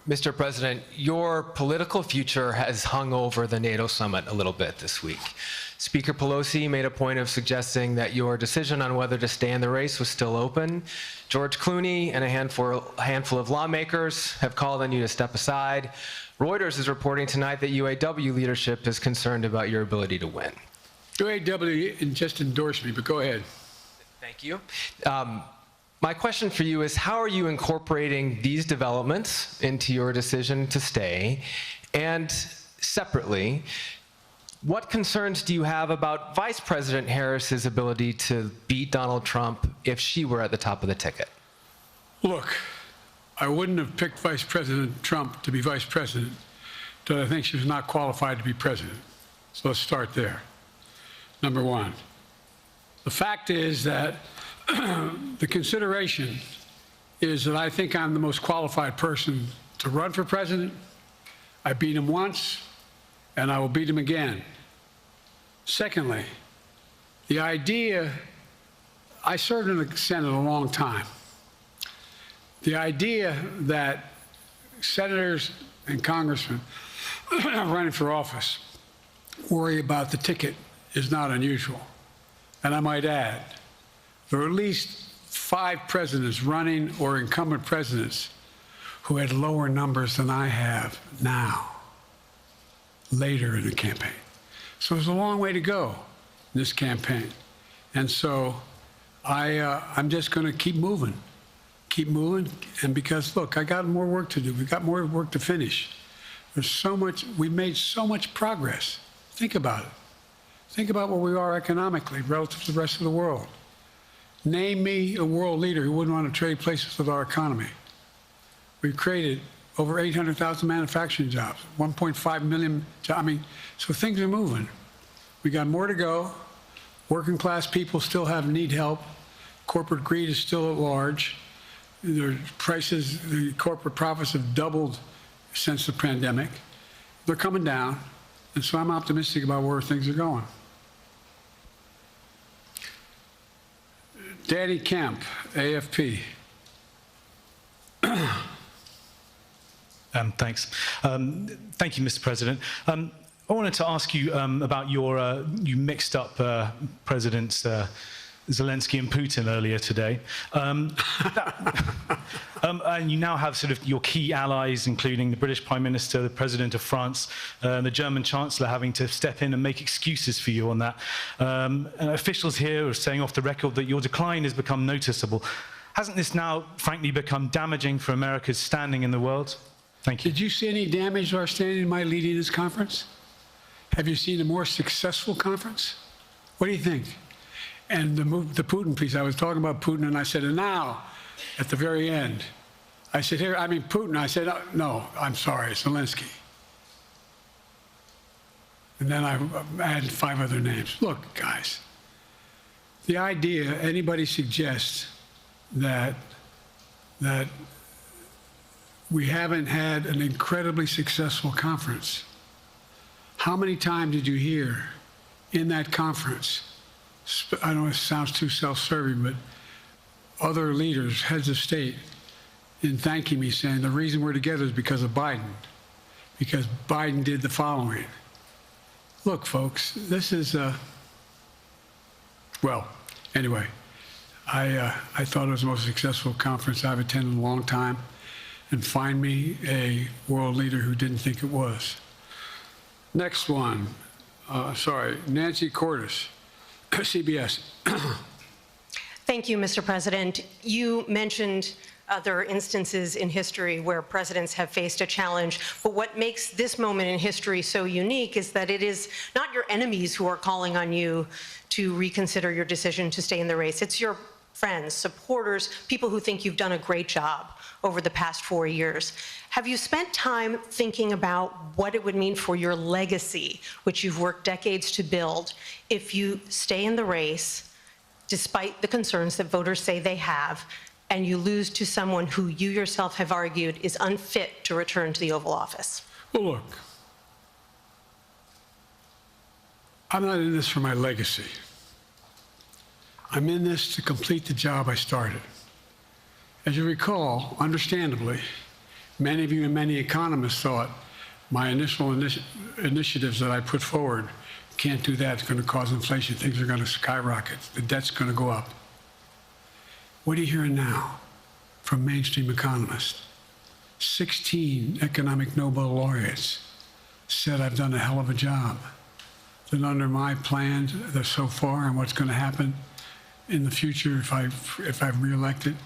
Mr. President, your political future has hung over the NATO summit a little bit this week. Speaker Pelosi made a point of suggesting that your decision on whether to stay in the race was still open. George Clooney and a handful of lawmakers have called on you to step aside. Reuters is reporting tonight that UAW leadership is concerned about your ability to win. UAW just endorsed me, but go ahead. Thank you. My question for you is, how are you incorporating these developments into your decision to stay? And separately, what concerns do you have about Vice President Harris's ability to beat Donald Trump if she were at the top of the ticket? Look, I wouldn't have picked Vice President Trump to be vice president until I think she was not qualified to be president. So let's start there. Number one, the fact is that the consideration is that I think I'm the most qualified person to run for president. I beat him once, and I will beat him again. Secondly, the idea, I served in the Senate a long time. The idea that senators and congressmen running for office worry about the ticket is not unusual. And I might add, there are at least 5 presidents running or incumbent presidents who had lower numbers than I have now, later in the campaign. So there's a long way to go in this campaign. And so I'm just going to keep moving. And because, look, I got more work to do. We've got more work to finish. There's so much, we've made so much progress. Think about it. Think about where we are economically relative to the rest of the world. Name me a world leader who wouldn't want to trade places with our economy. We've created over 800,000 manufacturing jobs, 1.5 million jobs. I mean, so things are moving. We got more to go. Working class people still need help. Corporate greed is still at large. Their prices, the corporate profits have doubled since the pandemic. They're coming down. And so I'm optimistic about where things are going. Danny Kemp, AFP. Thanks. Thank you, Mr. President. I wanted to ask you about your, you mixed up Presidents Zelensky and Putin earlier today. And you now have sort of your key allies, including the British Prime Minister, the President of France, and the German Chancellor having to step in and make excuses for you on that. And officials here are saying off the record that your decline has become noticeable. Hasn't this now, frankly, become damaging for America's standing in the world? Thank you. Did you see any damage to our standing in my leading this conference? Have you seen a more successful conference? What do you think? And the Putin piece, I was talking about Putin, and I said, and now, at the very end, I said, here, I mean, Putin. I said, no, I'm sorry, Zelensky. And then I added 5 other names. Look, guys, the idea anybody suggests that we haven't had an incredibly successful conference. How many times did you hear in that conference, I know it sounds too self-serving, but other leaders, heads of state, in thanking me, saying the reason we're together is because of Biden, because Biden did the following. Look, folks, this is, well, anyway, I thought it was the most successful conference I've attended in a long time, and find me a world leader who didn't think it was. Next one, Nancy Cordes, CBS. Thank you, Mr. President. You mentioned other instances in history where presidents have faced a challenge, but what makes this moment in history so unique is that it is not your enemies who are calling on you to reconsider your decision to stay in the race. It's your friends, supporters, people who think you've done a great job over the past 4 years. Have you spent time thinking about what it would mean for your legacy, which you've worked decades to build, if you stay in the race, despite the concerns that voters say they have, and you lose to someone who you yourself have argued is unfit to return to the Oval Office? Well, look, I'm not in this for my legacy. I'm in this to complete the job I started. As you recall, understandably, Many of you and many economists thought my initial initiatives that I put forward, can't do that, it's going to cause inflation, things are going to skyrocket, the debt's going to go up. What are you hearing now from mainstream economists? 16 economic Nobel laureates said I've done a hell of a job. That under my plans so far and what's going to happen in the future if I'm reelected,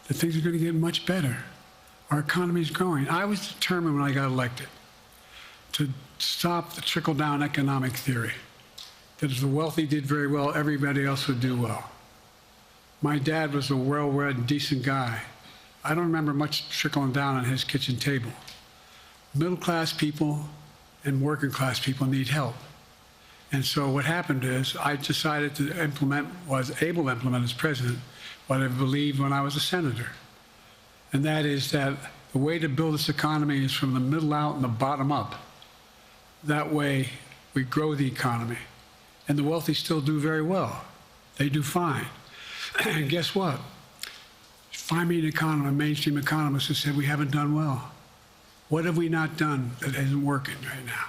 that things are going to get much better. Our economy is growing. I was determined when I got elected to stop the trickle-down economic theory, that if the wealthy did very well, everybody else would do well. My dad was a well-read, decent guy. I don't remember much trickling down on his kitchen table. Middle-class people and working-class people need help. And so what happened is I decided to implement, was able to implement as president, what I believed when I was a senator. And that is that the way to build this economy is from the middle out and the bottom up. That way we grow the economy. And the wealthy still do very well. They do fine. And guess what? Find me an economist, a mainstream economist who said we haven't done well. What have we not done that isn't working right now?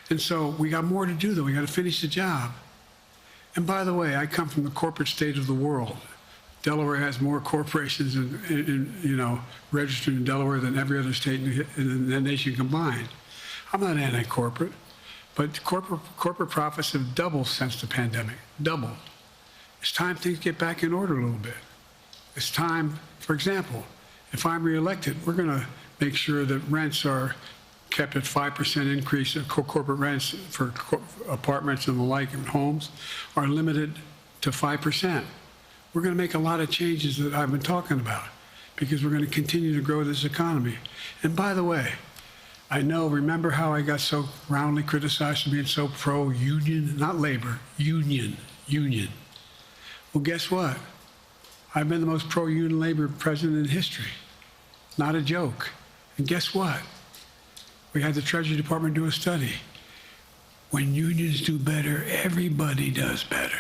And so we got more to do, though. We got to finish the job. And by the way, I come from the corporate state of the world. Delaware has more corporations registered in Delaware than every other state in the nation combined. I'm not anti-corporate, but corporate profits have doubled since the pandemic, doubled. It's time things get back in order a little bit. It's time, for example, if I'm reelected, we're going to make sure that rents are kept at 5% increase in corporate rents for apartments and the like and homes are limited to 5%. We're going to make a lot of changes that I've been talking about because we're going to continue to grow this economy. And by the way, I know, remember how I got so roundly criticized for being so pro-union, not labor, union. Well, guess what? I've been the most pro-union labor president in history. Not a joke. And guess what? We had the Treasury Department do a study. When unions do better, everybody does better.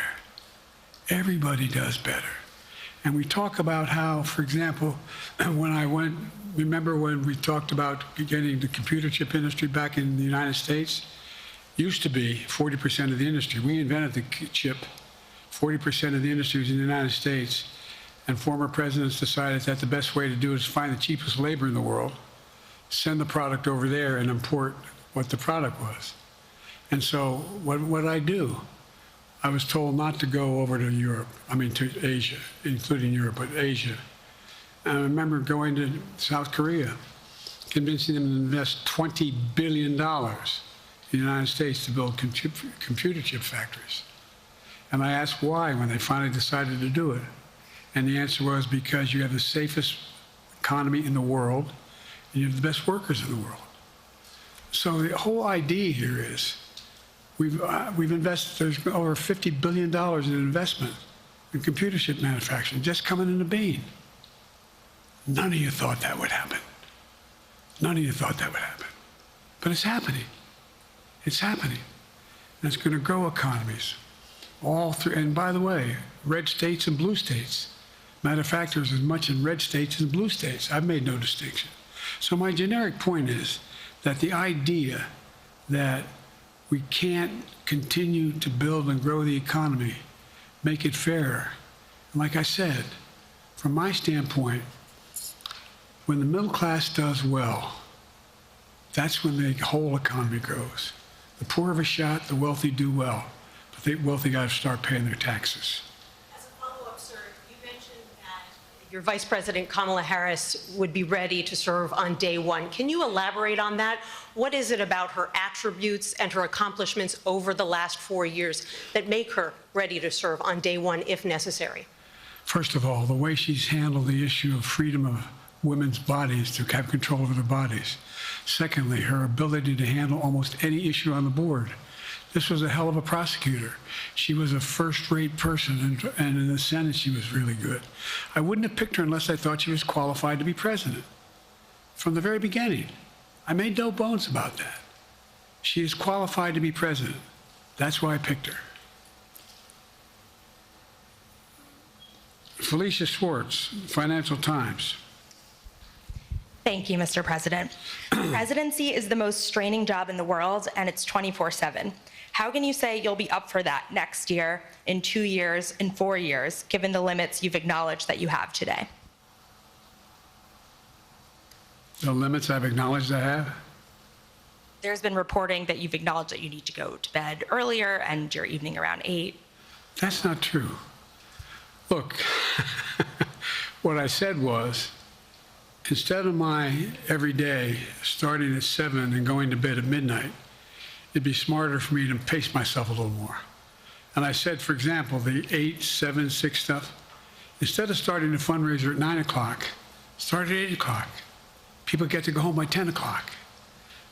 Everybody does better. And we talk about how, for example, remember when we talked about getting the computer chip industry back in the United States? Used to be 40% of the industry. We invented the chip. 40% of the industry was in the United States. And former presidents decided that the best way to do it is find the cheapest labor in the world, send the product over there and import what the product was. And so what did I do? I was told not to go over to Europe, to Asia, including Europe, but Asia. And I remember going to South Korea, convincing them to invest $20 billion in the United States to build computer chip factories. And I asked why when they finally decided to do it. And the answer was because you have the safest economy in the world and you have the best workers in the world. So the whole idea here is we've invested, there's over $50 billion in investment in computer chip manufacturing just coming into being. None of you thought that would happen. None of you thought that would happen. But it's happening. It's happening. And it's going to grow economies all through. And by the way, red states and blue states. Matter of fact, there's as much in red states as blue states. I've made no distinction. So my generic point is that the idea that we can't continue to build and grow the economy, make it fairer. And like I said, from my standpoint, when the middle class does well, that's when the whole economy grows. The poor have a shot, the wealthy do well, but the wealthy got to start paying their taxes. As a follow-up, sir, you mentioned that your Vice President Kamala Harris would be ready to serve on day one. Can you elaborate on that? What is it about her attributes and her accomplishments over the last 4 years that make her ready to serve on day one if necessary? First of all, the way she's handled the issue of freedom of women's bodies to have control over their bodies. Secondly, her ability to handle almost any issue on the board. This was a hell of a prosecutor. She was a first-rate person, and in the Senate, she was really good. I wouldn't have picked her unless I thought she was qualified to be president. From the very beginning, I made no bones about that. She is qualified to be president. That's why I picked her. Felicia Schwartz, Financial Times. Thank you, Mr. President. Presidency is the most straining job in the world, and it's 24/7. How can you say you'll be up for that next year, in 2 years, in 4 years, given the limits you've acknowledged that you have today? The limits I've acknowledged I have? There's been reporting that you've acknowledged that you need to go to bed earlier and your evening around 8. That's not true. Look, what I said was, instead of my every day starting at 7 and going to bed at midnight, it'd be smarter for me to pace myself a little more. And I said, for example, the 8, 7, 6 stuff, instead of starting the fundraiser at 9 o'clock, start at 8 o'clock. People get to go home by 10 o'clock.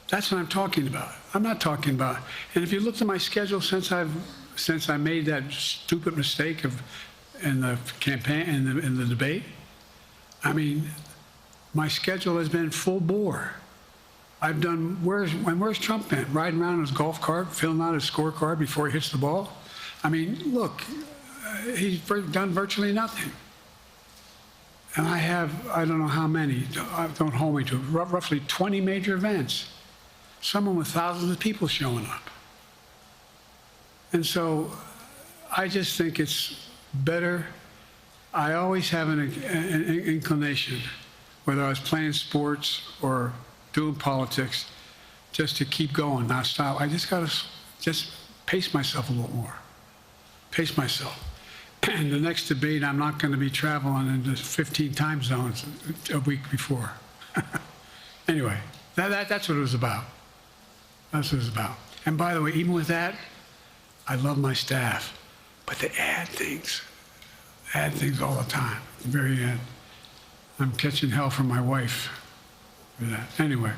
That's what I'm talking about. I'm not talking about, and if you looked at my schedule since I made that stupid mistake in the campaign, in the debate, I mean, my schedule has been full bore. I've done, where's Trump been? Riding around in his golf cart, filling out his scorecard before he hits the ball? I mean, look, he's done virtually nothing. And I have, I don't know how many, don't hold me to it, roughly 20 major events. Someone with thousands of people showing up. And so I just think it's better. I always have an inclination, whether I was playing sports or doing politics, just to keep going, not stop. I just got to just pace myself a little more. Pace myself. And the next debate, I'm not going to be traveling into 15 time zones a week before. Anyway, that's what it was about. That's what it was about. And by the way, even with that, I love my staff, but they add things all the time. At the very end, I'm catching hell from my wife for that. Anyway.